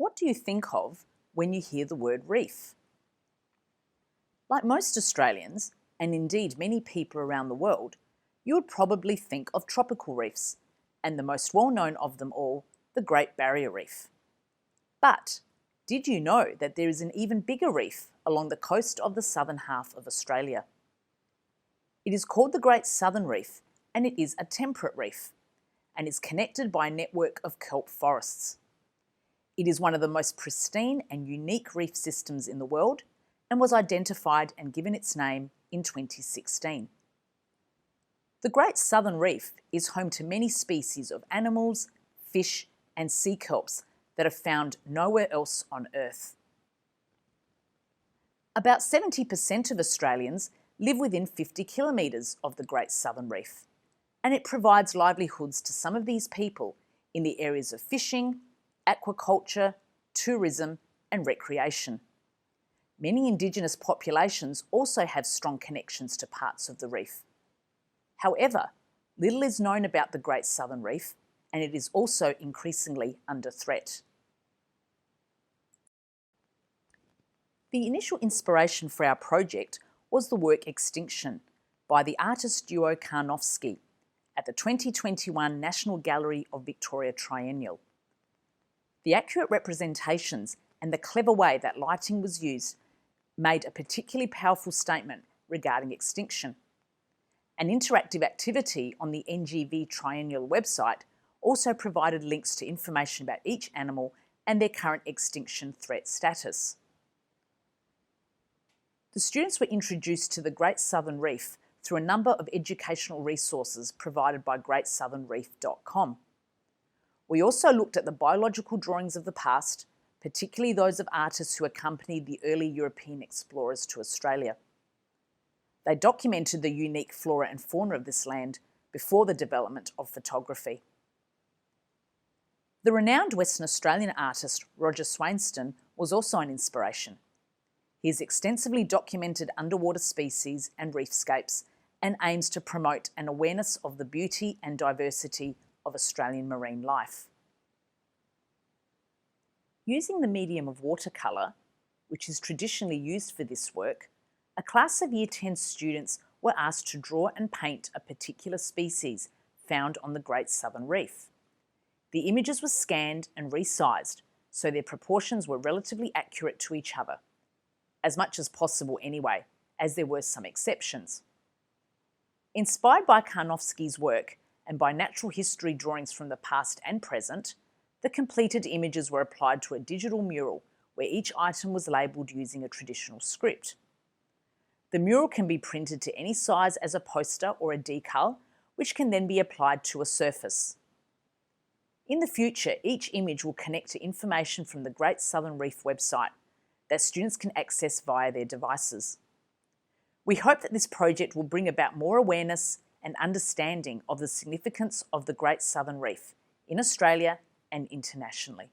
What do you think of when you hear the word reef? Like most Australians, and indeed many people around the world, you would probably think of tropical reefs, and the most well-known of them all, the Great Barrier Reef. But did you know that there is an even bigger reef along the coast of the southern half of Australia? It is called the Great Southern Reef, and it is a temperate reef, and is connected by a network of kelp forests. It is one of the most pristine and unique reef systems in the world, and was identified and given its name in 2016. The Great Southern Reef is home to many species of animals, fish, and sea kelps that are found nowhere else on Earth. About 70% of Australians live within 50 kilometres of the Great Southern Reef, and it provides livelihoods to some of these people in the areas of fishing, aquaculture, tourism, and recreation. Many Indigenous populations also have strong connections to parts of the reef. However, little is known about the Great Southern Reef, and it is also increasingly under threat. The initial inspiration for our project was the work Extinction by the artist duo Karnofsky at the 2021 National Gallery of Victoria Triennial. The accurate representations and the clever way that lighting was used made a particularly powerful statement regarding extinction. An interactive activity on the NGV Triennial website also provided links to information about each animal and their current extinction threat status. The students were introduced to the Great Southern Reef through a number of educational resources provided by greatsouthernreef.com. We also looked at the biological drawings of the past, particularly those of artists who accompanied the early European explorers to Australia. They documented the unique flora and fauna of this land before the development of photography. The renowned Western Australian artist Roger Swainston was also an inspiration. He has extensively documented underwater species and reefscapes and aims to promote an awareness of the beauty and diversity of Australian marine life. Using the medium of watercolour, which is traditionally used for this work, a class of Year 10 students were asked to draw and paint a particular species found on the Great Southern Reef. The images were scanned and resized, so their proportions were relatively accurate to each other, as much as possible anyway, as there were some exceptions. Inspired by Karnofsky's work and by natural history drawings from the past and present, the completed images were applied to a digital mural where each item was labelled using a traditional script. The mural can be printed to any size as a poster or a decal, which can then be applied to a surface. In the future, each image will connect to information from the Great Southern Reef website that students can access via their devices. We hope that this project will bring about more awareness and understanding of the significance of the Great Southern Reef in Australia and internationally.